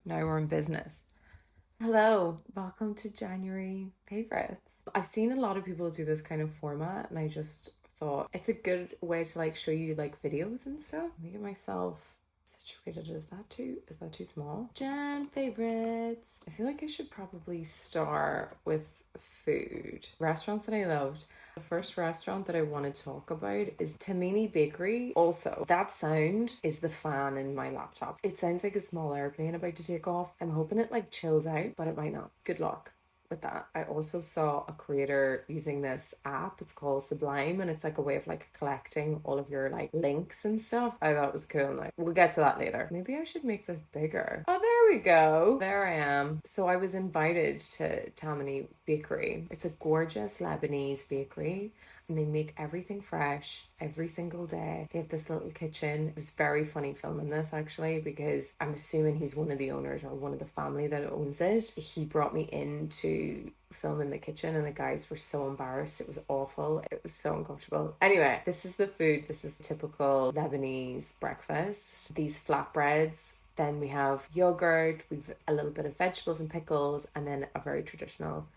Now we're in business. Hello, welcome to January favorites. I've seen a lot of people do this kind of format, and I just thought it's a good way to like show you like videos and stuff. Let me get myself situated. Is that too small? Jan favorites. I feel like I should probably start with food. Restaurants that I loved. The first restaurant that I want to talk about is Tamini Bakery. Also, that sound is the fan in my laptop. It sounds like a small airplane about to take off. I'm hoping it like chills out, but it might not. Good luck with that. I also saw a creator using this app. It's called Sublime, and it's like a way of like collecting all of your like links and stuff. I thought it was cool. Like, we'll get to that later. Maybe I should make this bigger. Oh, there we go. There I am. So I was invited to Tammany Bakery. It's a gorgeous Lebanese bakery, and they make everything fresh every single day. They have this little kitchen. It was very funny filming this actually, because I'm assuming he's one of the owners or one of the family that owns it. He brought me in to film in the kitchen, and the guys were so embarrassed. It was awful. It was so uncomfortable. Anyway, this is the food. This is typical Lebanese breakfast. These flatbreads. Then we have yogurt, we've a little bit of vegetables and pickles, and then a very traditional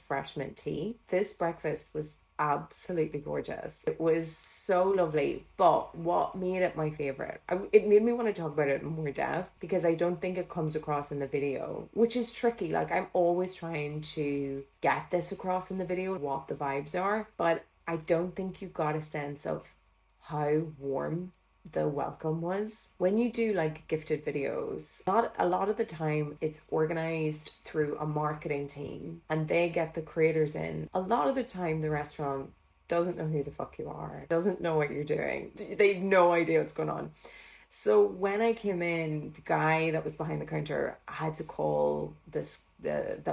fresh mint tea. This breakfast was absolutely gorgeous. It was so lovely, but what made it my favorite, it made me want to talk about it in more depth, because I don't think it comes across in the video, which is tricky. Like, I'm always trying to get this across in the video, what the vibes are, but I don't think you got a sense of how warm the welcome was. When you do like gifted videos, not a lot of the time it's organized through a marketing team and they get the creators in. A lot of the time the restaurant doesn't know who the fuck you are, doesn't know what you're doing. They've no idea what's going on. So when I came in, the guy that was behind the counter had to call the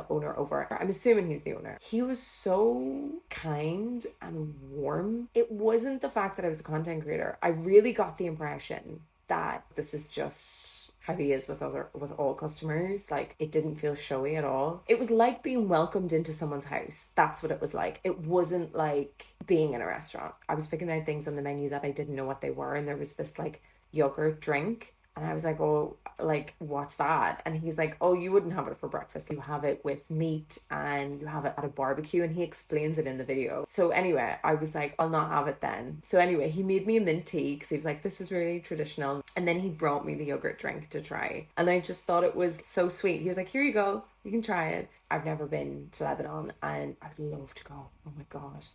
owner over. I'm assuming he's the owner. He was so kind and warm. It wasn't the fact that I was a content creator. I really got the impression that this is just how he is with all customers. Like, it didn't feel showy at all. It was like being welcomed into someone's house. That's what it was like. It wasn't like being in a restaurant. I was picking out things on the menu that I didn't know what they were, and there was this like yogurt drink, and I was like, oh, like, what's that? And he's like, oh, you wouldn't have it for breakfast. You have it with meat and you have it at a barbecue. And he explains it in the video. So anyway, I was like, I'll not have it then. So anyway, he made me a mint tea because he was like, this is really traditional. And then he brought me the yogurt drink to try. And I just thought it was so sweet. He was like, here you go. You can try it. I've never been to Lebanon and I'd love to go. Oh my God.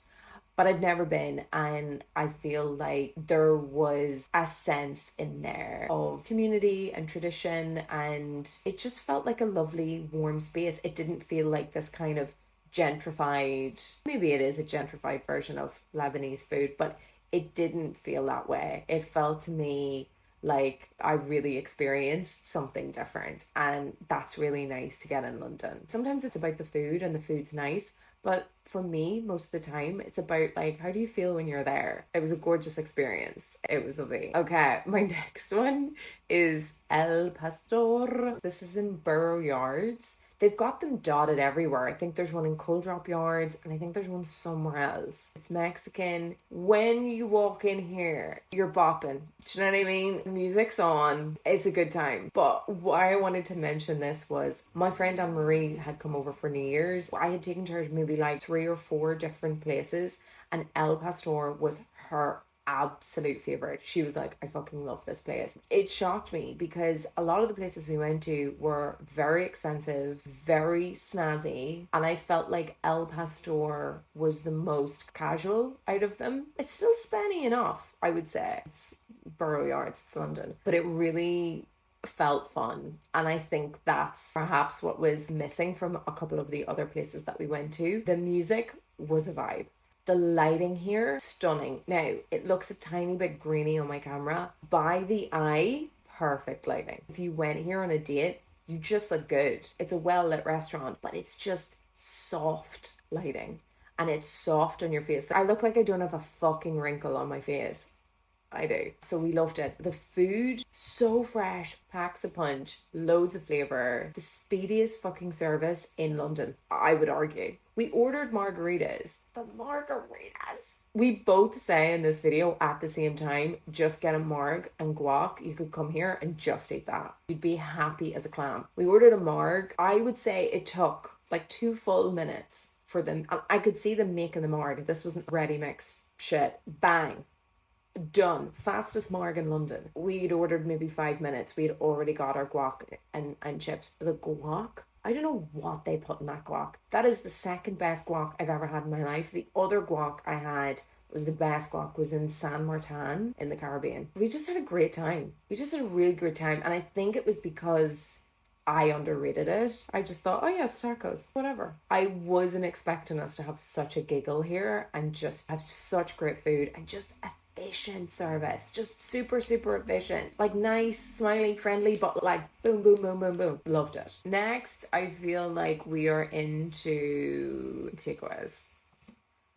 But I've never been, and I feel like there was a sense in there of community and tradition, and it just felt like a lovely warm space. It didn't feel like this kind of gentrified, maybe it is a gentrified version of Lebanese food, but it didn't feel that way. It felt to me like I really experienced something different, and that's really nice to get in London. Sometimes it's about the food and the food's nice, but for me, most of the time, it's about like, how do you feel when you're there? It was a gorgeous experience. It was lovely. Okay, my next one is El Pastor. This is in Borough Yards. They've got them dotted everywhere. I think there's one in Coldrop Yards, and I think there's one somewhere else. It's Mexican. When you walk in here, you're bopping. Do you know what I mean? Music's on. It's a good time. But why I wanted to mention this was my friend Anne-Marie had come over for New Year's. I had taken her to maybe like 3 or 4 different places, and El Pastor was her absolute favorite. She was like, I fucking love this place. It shocked me because a lot of the places we went to were very expensive, very snazzy, and I felt like El Pastor was the most casual out of them. It's still spenny enough, I would say. It's Borough Yards, it's London, but it really felt fun, and I think that's perhaps what was missing from a couple of the other places that we went to. The music was a vibe. The lighting here, stunning. Now, it looks a tiny bit grainy on my camera. By the eye, perfect lighting. If you went here on a date, you just look good. It's a well-lit restaurant, but it's just soft lighting. And it's soft on your face. I look like I don't have a fucking wrinkle on my face. I do. So we loved it. The food, so fresh, packs a punch, loads of flavour. The speediest fucking service in London, I would argue. We ordered margaritas. The margaritas We both say in this video at the same time, just get a marg and guac. You could come here and just eat that. You'd be happy as a clam. We ordered a marg. I would say it took like 2 full minutes for them. I could see them making the marg. This wasn't ready mix shit. Bang. Done. Fastest marg in London. We'd ordered maybe 5 minutes. We'd already got our guac and chips. The guac, I don't know what they put in that guac. That is the second best guac I've ever had in my life. The other guac I had was the best guac was in San Martin in the Caribbean. We just had a great time. We just had a really great time. And I think it was because I underrated it. I just thought, oh yes, tacos, whatever. I wasn't expecting us to have such a giggle here and just have such great food and just efficient service, just super efficient, like nice, smiley, friendly, but like boom boom boom boom boom. Loved it. Next, I feel like we are into takeaways.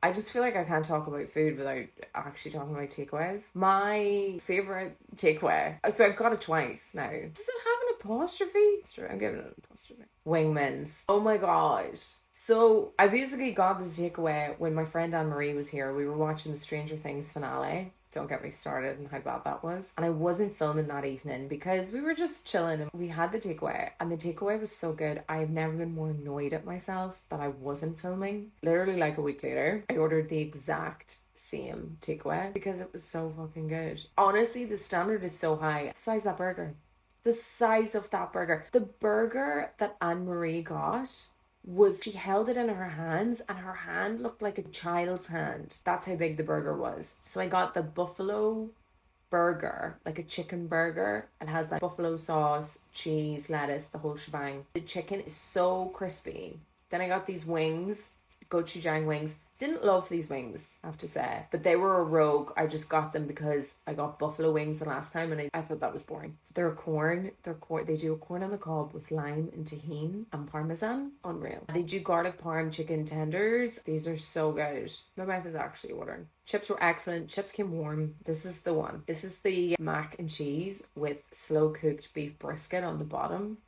I just feel like I can't talk about food without actually talking about takeaways. My favorite takeaway, so I've got it twice now. Does it have an apostrophe? I'm giving it an apostrophe. Wingmans. Oh my god. So I basically got this takeaway when my friend Anne-Marie was here. We were watching the Stranger Things finale. Don't get me started on how bad that was. And I wasn't filming that evening because we were just chilling and we had the takeaway. And the takeaway was so good. I've never been more annoyed at myself that I wasn't filming. Literally like a week later, I ordered the exact same takeaway because it was so fucking good. Honestly, the standard is so high. The size of that burger. The size of that burger. The burger that Anne-Marie got was, she held it in her hands and her hand looked like a child's hand. That's how big the burger was. So I got the buffalo burger, like a chicken burger. It has like buffalo sauce, cheese, lettuce, the whole shebang. The chicken is so crispy. Then I got these wings, gochujang wings. Didn't love these wings, I have to say, but they were a rogue. I just got them because I got buffalo wings the last time and I thought that was boring. They do a corn on the cob with lime and tahini and parmesan. Unreal. They do garlic parm chicken tenders. These are so good. My mouth is actually watering. Chips were excellent. Chips came warm. This is the one. This is the mac and cheese with slow cooked beef brisket on the bottom.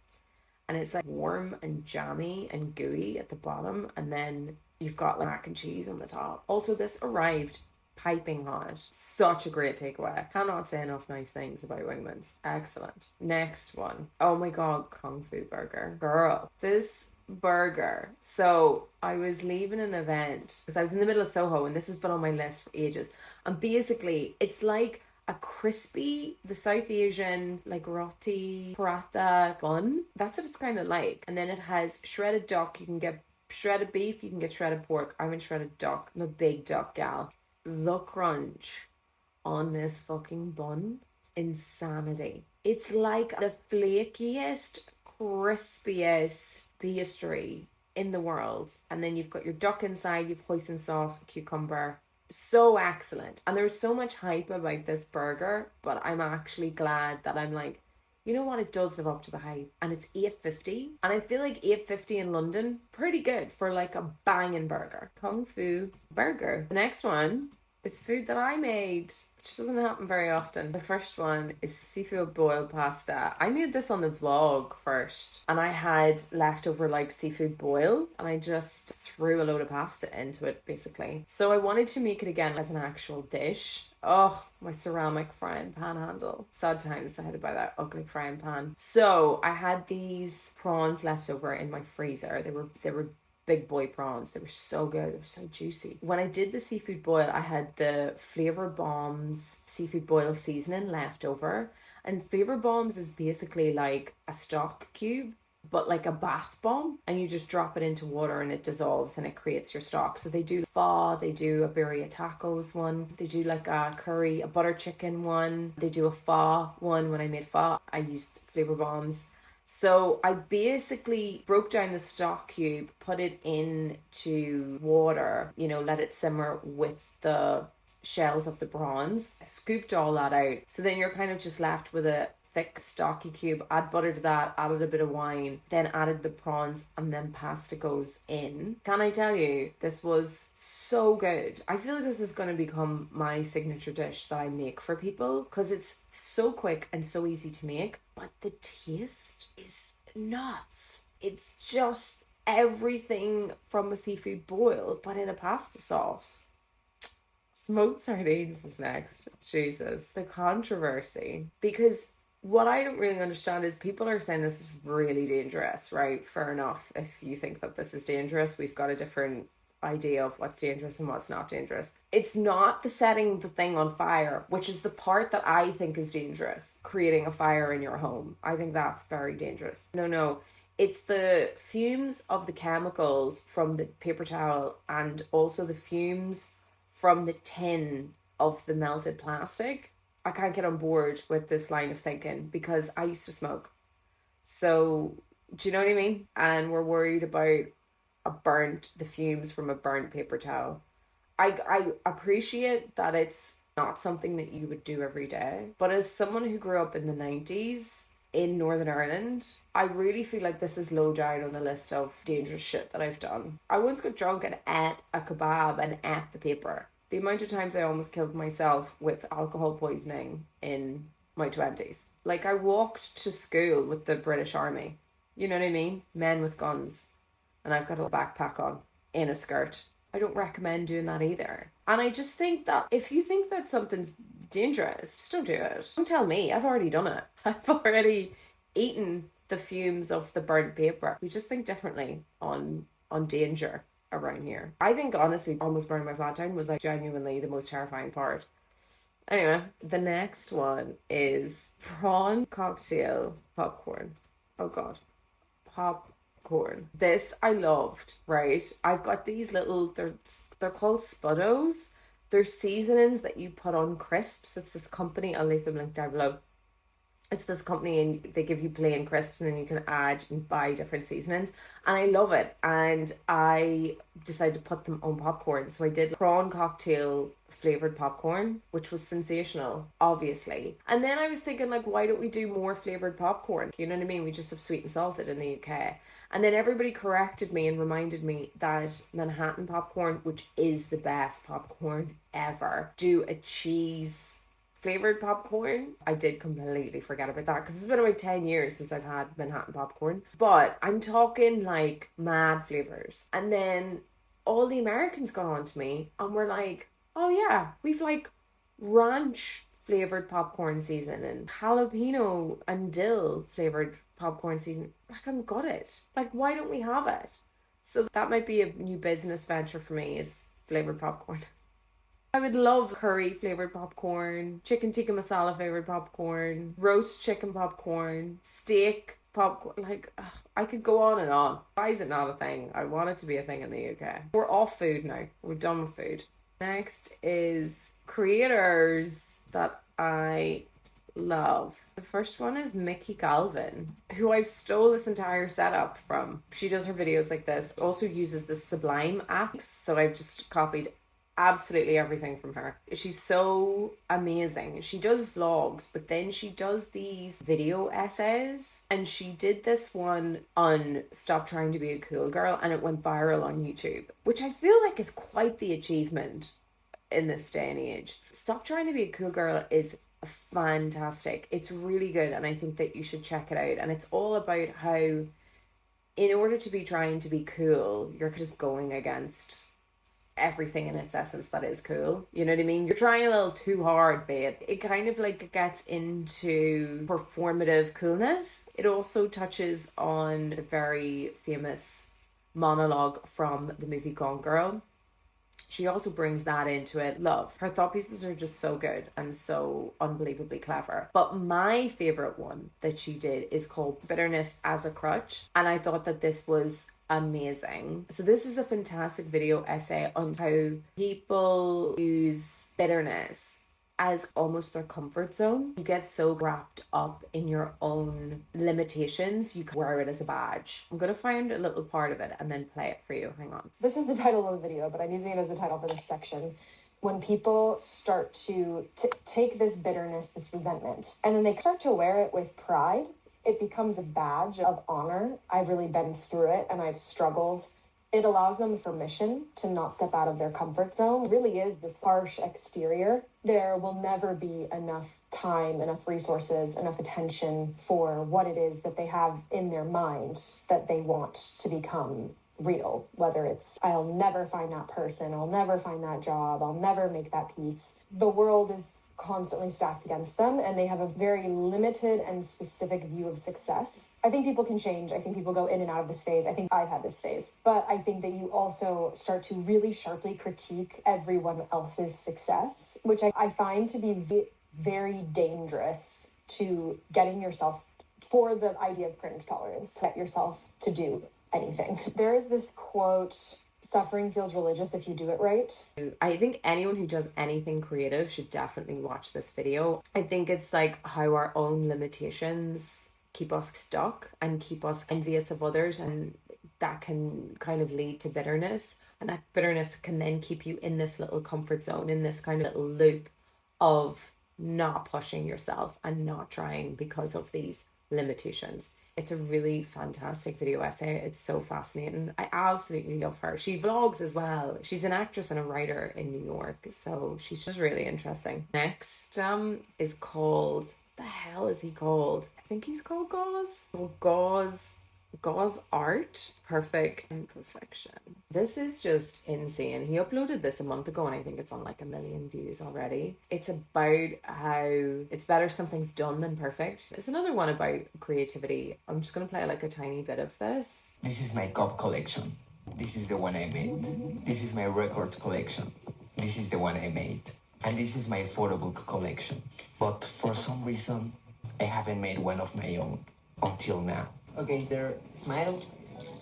And it's like warm and jammy and gooey at the bottom, and then you've got like mac and cheese on the top. Also, this arrived piping hot. Such a great takeaway. Cannot say enough nice things about Wingman's. Excellent. Next one. Oh my god, Kung Fu burger. Girl, this burger. So I was leaving an event because I was in the middle of Soho, and this has been on my list for ages. And basically, it's like a crispy, the South Asian, like roti paratha bun. That's what it's kind of like. And then it has shredded duck. You can get shredded beef, you can get shredded pork. I'm in shredded duck. I'm a big duck gal. The crunch on this fucking bun, insanity. It's like the flakiest, crispiest pastry in the world. And then you've got your duck inside, you've hoisin sauce, cucumber. So excellent. And there's so much hype about this burger, but I'm actually glad that I'm like, you know what, it does live up to the hype. And it's $8.50, and I feel like $8.50 in London, pretty good for like a banging burger. Kung Fu burger. The next one is food that I made, which doesn't happen very often. The first one is seafood boiled pasta. I made this on the vlog first, and I had leftover like seafood boil, and I just threw a load of pasta into it basically. So I wanted to make it again as an actual dish. Oh, my ceramic frying pan handle. Sad times, I had to buy that ugly frying pan. So I had these prawns left over in my freezer. They were big boy prawns. They were so good. They were so juicy. When I did the seafood boil, I had the Flavor Bombs seafood boil seasoning left over. And Flavor Bombs is basically like a stock cube, but like a bath bomb, and you just drop it into water and it dissolves and it creates your stock. So they do pho, they do a birria tacos one, they do like a curry, a butter chicken one, they do a pho one. When I made pho, I used Flavor Bombs. So I basically broke down the stock cube, put it into water, let it simmer with the shells of the prawns, scooped all that out. So then you're kind of just left with a thick stocky cube. Add butter to that, added a bit of wine, then added the prawns, and then pasta goes in. Can I tell you, this was so good. I feel like this is going to become my signature dish that I make for people because it's so quick and so easy to make, but the taste is nuts. It's just everything from a seafood boil but in a pasta sauce. Smoked sardines is next. Jesus. The controversy. Because what I don't really understand is people are saying this is really dangerous, right? Fair enough. If you think that this is dangerous, we've got a different idea of what's dangerous and what's not dangerous. It's not the setting the thing on fire, which is the part that I think is dangerous. Creating a fire in your home. I think that's very dangerous. No. It's the fumes of the chemicals from the paper towel and also the fumes from the tin of the melted plastic. I can't get on board with this line of thinking because I used to smoke. So, do you know what I mean? And we're worried about the fumes from a burnt paper towel. I appreciate that it's not something that you would do every day. But as someone who grew up in the 90s in Northern Ireland, I really feel like this is low down on the list of dangerous shit that I've done. I once got drunk and ate a kebab and ate the paper. The amount of times I almost killed myself with alcohol poisoning in my 20s. Like, I walked to school with the British Army. You know what I mean? Men with guns. And I've got a backpack on in a skirt. I don't recommend doing that either. And I just think that if you think that something's dangerous, just don't do it. Don't tell me. I've already done it. I've already eaten the fumes of the burnt paper. We just think differently on danger around here. I think honestly almost burning my flat down was like genuinely the most terrifying part. Anyway, the next one is prawn cocktail popcorn. Oh god. Popcorn. This I loved, right? I've got these little, they're called Spuddos. They're seasonings that you put on crisps. It's this company, I'll leave them linked down below. It's this company and they give you plain crisps and then you can add and buy different seasonings. And I love it. And I decided to put them on popcorn. So I did prawn cocktail flavored popcorn, which was sensational, obviously. And then I was thinking, like, why don't we do more flavored popcorn? You know what I mean? We just have sweet and salted in the UK. And then everybody corrected me and reminded me that Manhattan popcorn, which is the best popcorn ever, do a cheese flavored popcorn. I did completely forget about that because it's been about 10 years since I've had Manhattan popcorn. But I'm talking like mad flavors. And then all the Americans got on to me and were like, oh yeah, we've like ranch flavored popcorn season and jalapeno and dill flavored popcorn season. Like, I'm got it. Like, why don't we have it? So that might be a new business venture for me, is flavored popcorn. I would love curry flavored popcorn, chicken tikka masala flavored popcorn, roast chicken popcorn, steak popcorn. Like, ugh, I could go on and on. Why is it not a thing? I want it to be a thing in the UK. We're off food now. We're done with food. Next is creators that I love. The first one is Mickey Galvin, who I've stole this entire setup from. She does her videos like this, also uses the Sublime app, so I've just copied absolutely everything from her. She's so amazing. She does vlogs, but then she does these video essays, and she did this one on Stop Trying to Be a Cool Girl, and it went viral on YouTube, which I feel like is quite the achievement in this day and age. Stop Trying to Be a Cool Girl is fantastic. It's really good, and I think that you should check it out. And it's all about how in order to be trying to be cool, you're just going against everything in its essence that is cool. You know what I mean? You're trying a little too hard, babe. It kind of like gets into performative coolness. It also touches on the very famous monologue from the movie Gone Girl. She also brings that into it. Love. Her thought pieces are just so good and so unbelievably clever. But my favorite one that she did is called Bitterness as a Crutch. And I thought that this was amazing. So this is a fantastic video essay on how people use bitterness as almost their comfort zone. You get so wrapped up in your own limitations, you can wear it as a badge. I'm going to find a little part of it and then play it for you. Hang on. This is the title of the video, but I'm using it as the title for this section. When people start to take this bitterness, this resentment, and then they start to wear it with pride, it becomes a badge of honor. I've really been through it and I've struggled. It allows them permission to not step out of their comfort zone. It really is this harsh exterior. There will never be enough time, enough resources, enough attention for what it is that they have in their mind that they want to become real, whether it's I'll never find that person, I'll never find that job, I'll never make that peace. The world is constantly stacked against them, and they have a very limited and specific view of success. I think people can change. I think people go in and out of this phase. I think I've had this phase. But I think that you also start to really sharply critique everyone else's success, which I find to be very dangerous to getting yourself, for the idea of cringe tolerance, to get yourself to do anything. There is this quote, suffering feels religious if you do it right. I think anyone who does anything creative should definitely watch this video. I think it's like how our own limitations keep us stuck and keep us envious of others, and that can kind of lead to bitterness, and that bitterness can then keep you in this little comfort zone, in this kind of little loop of not pushing yourself and not trying because of these limitations. It's a really fantastic video essay. It's so fascinating. I absolutely love her. She vlogs as well. She's an actress and a writer in New York, so she's just really interesting. Next is called, the hell is he called? I think he's called Gawx. Gawx Art, Perfect Imperfection. This is just insane. He uploaded this a month ago and I think it's on like 1 million views already. It's about how it's better something's done than perfect. It's another one about creativity. I'm just going to play like a tiny bit of this. This is my cup collection. This is the one I made. This is my record collection. This is the one I made. And this is my photo book collection. But for some reason, I haven't made one of my own until now. Okay, there, smile.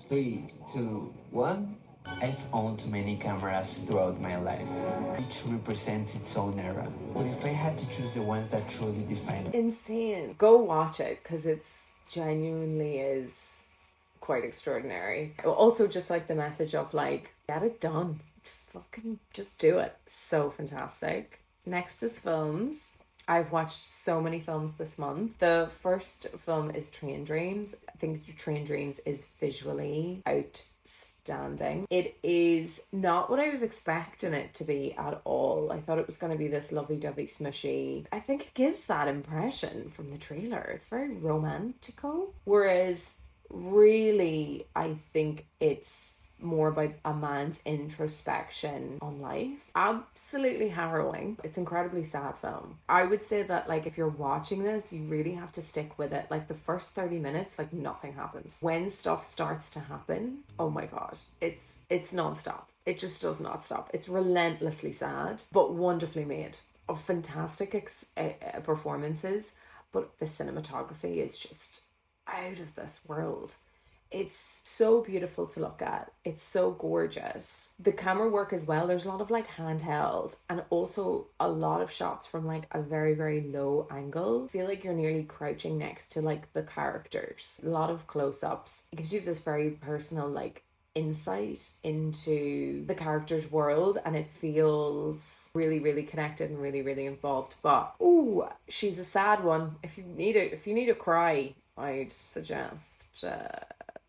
3, 2, 1. I've owned many cameras throughout my life. Each represents its own era. But if I had to choose the ones that truly define it. Insane. Go watch it because it's genuinely is quite extraordinary. Also just like the message of like, get it done. Just do it. So fantastic. Next is films. I've watched so many films this month. The first film is Train Dreams. I think Train Dreams is visually outstanding. It is not what I was expecting it to be at all. I thought it was going to be this lovey-dovey smushy. I think it gives that impression from the trailer. It's very romantical. Whereas really, I think it's more about a man's introspection on life. Absolutely harrowing. It's an incredibly sad film. I would say that like if you're watching this, you really have to stick with it. Like the first 30 minutes, like nothing happens. When stuff starts to happen, oh my god, it's non-stop. It just does not stop. It's relentlessly sad, but wonderfully made. Of fantastic performances, but the cinematography is just out of this world. It's so beautiful to look at. It's so gorgeous. The camera work as well, there's a lot of like handheld and also a lot of shots from like a very, very low angle. I feel like you're nearly crouching next to like the characters. A lot of close-ups. It gives you this very personal like insight into the character's world, and it feels really, really connected and really, really involved. But ooh, she's a sad one. If you need a cry, I'd suggest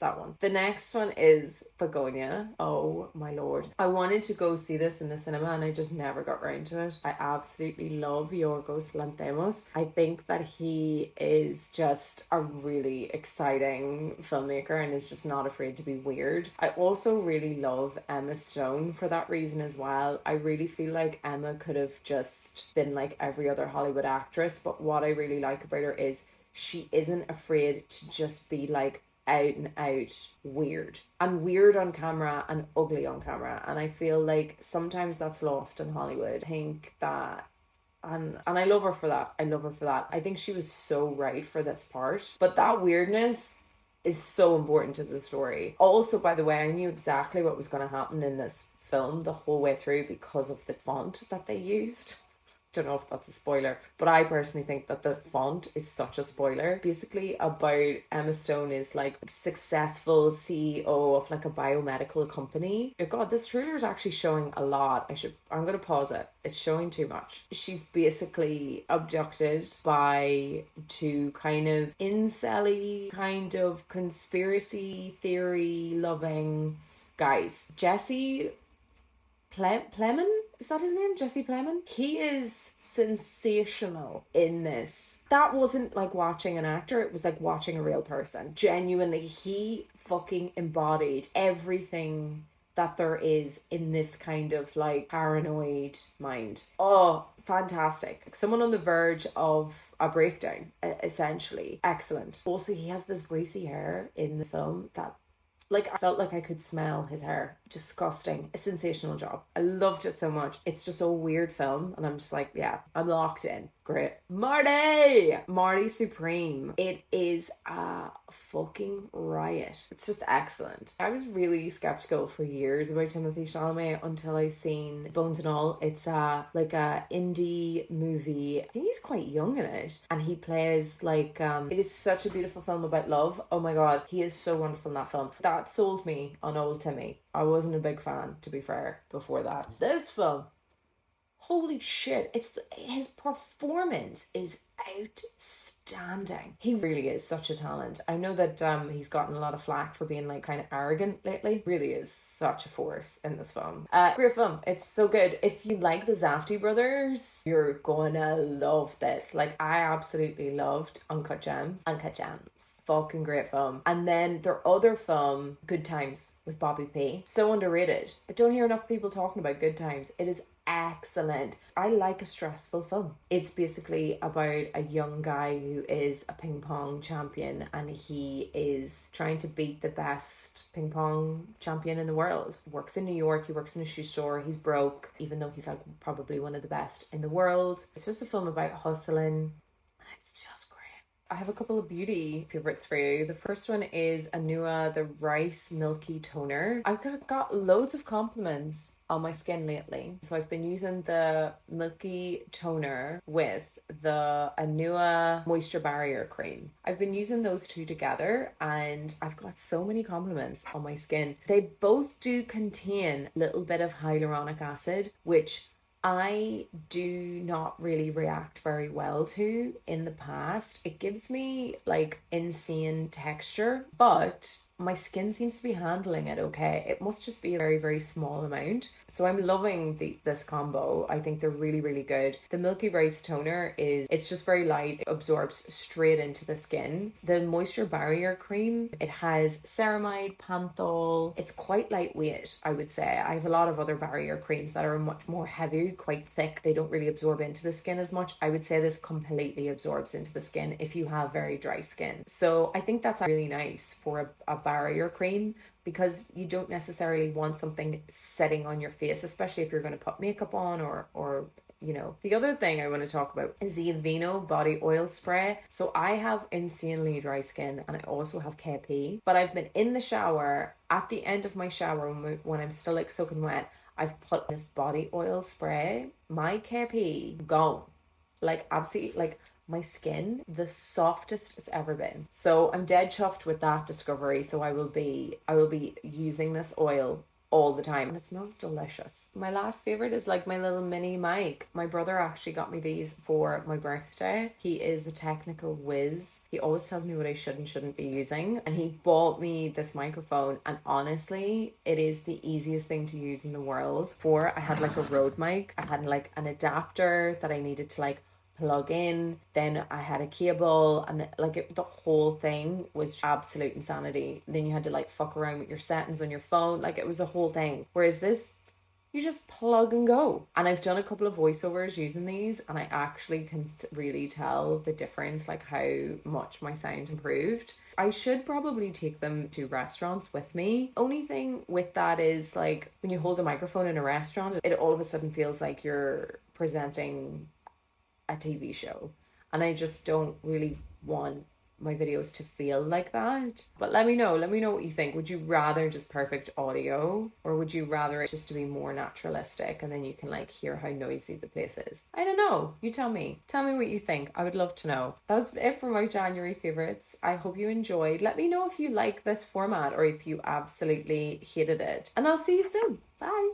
that one. The next one is Bugonia. Oh my lord. I wanted to go see this in the cinema and I just never got around to it. I absolutely love Yorgos Lanthimos. I think that he is just a really exciting filmmaker and is just not afraid to be weird. I also really love Emma Stone for that reason as well. I really feel like Emma could have just been like every other Hollywood actress, but what I really like about her is she isn't afraid to just be like out and out weird, and weird on camera and ugly on camera, and I feel like sometimes that's lost in Hollywood. I think that and I love her for that. I think she was so right for this part, but that weirdness is so important to the story. Also, by the way, I knew exactly what was going to happen in this film the whole way through because of the font that they used. Don't know if that's a spoiler, but I personally think that the font is such a spoiler. Basically about Emma Stone is like a successful CEO of like a biomedical company. Oh god, this trailer is actually showing a lot. I'm gonna pause it. It's showing too much. She's basically abducted by two kind of incel-y, kind of conspiracy theory loving guys. Jesse Plemons? Is that his name? Jesse Plemons? He is sensational in this. That wasn't like watching an actor, it was like watching a real person. Genuinely, he fucking embodied everything that there is in this kind of like paranoid mind. Oh, fantastic. Someone on the verge of a breakdown, essentially. Excellent. Also, he has this greasy hair in the film that, like, I felt like I could smell his hair. Disgusting. A sensational job. I loved it so much. It's just a weird film, and I'm just like, yeah, I'm locked in. Great. Marty Supreme. It is a fucking riot. It's just excellent. I was really skeptical for years about Timothée Chalamet until I seen Bones and All. It's like a indie movie. I think he's quite young in it, and he plays like it is such a beautiful film about love. Oh my god, he is so wonderful in that film. That sold me on old Timmy. I wasn't a big fan, to be fair, before that. This film, holy shit, his performance is outstanding. He really is such a talent. I know that he's gotten a lot of flack for being like kind of arrogant lately. Really is such a force in this film. Great film. It's so good. If you like the Safdie brothers, you're gonna love this. Like, I absolutely loved Uncut Gems. Fucking great film. And then their other film, Good Times, with Bobby P. So underrated. I don't hear enough people talking about Good Times. It is excellent. I like a stressful film. It's basically about a young guy who is a ping pong champion, and he is trying to beat the best ping pong champion in the world. Works in New York. He works in a shoe store. He's broke, even though he's like probably one of the best in the world. It's just a film about hustling. It's just great. I have a couple of beauty favorites for you. The first one is Anua, the Rice Milky Toner. I've got loads of compliments on my skin lately. So I've been using the Milky Toner with the Anua Moisture Barrier Cream. I've been using those two together, and I've got so many compliments on my skin. They both do contain a little bit of hyaluronic acid, which I do not really react very well to in the past. It gives me like insane texture, but my skin seems to be handling it okay. It must just be a very, very small amount. So I'm loving this combo. I think they're really, really good. The Milky Rice Toner it's just very light. It absorbs straight into the skin. The Moisture Barrier Cream, it has ceramide, panthol. It's quite lightweight, I would say. I have a lot of other barrier creams that are much more heavy, quite thick. They don't really absorb into the skin as much. I would say this completely absorbs into the skin if you have very dry skin. So I think that's really nice for a barrier cream, because you don't necessarily want something sitting on your face, especially if you're going to put makeup on or you know. The other thing I want to talk about is the Aveeno Body Oil Spray. So I have insanely dry skin, and I also have KP, but I've been in the shower, at the end of my shower when I'm still like soaking wet, I've put this body oil spray. My KP gone. Like, absolutely, like, my skin, the softest it's ever been. So I'm dead chuffed with that discovery. So I will be using this oil all the time, and it smells delicious. My last favorite is like my little mini mic. My brother actually got me these for my birthday. He is a technical whiz. He always tells me what I should and shouldn't be using, and he bought me this microphone, and honestly, it is the easiest thing to use in the world. I had like a Rode mic. I had like an adapter that I needed to like plug in, then I had a cable, and the whole thing was absolute insanity. Then you had to like fuck around with your settings on your phone, like it was a whole thing. Whereas this, you just plug and go. And I've done a couple of voiceovers using these, and I actually can really tell the difference, like how much my sound improved. I should probably take them to restaurants with me. Only thing with that is, like, when you hold a microphone in a restaurant, it all of a sudden feels like you're presenting a TV show, and I just don't really want my videos to feel like that. But let me know what you think. Would you rather just perfect audio, or would you rather it just to be more naturalistic, and then you can like hear how noisy the place is? I don't know, you tell me what you think. I would love to know. That was it for my January favorites. I hope you enjoyed. Let me know if you like this format or if you absolutely hated it, and I'll see you soon. Bye.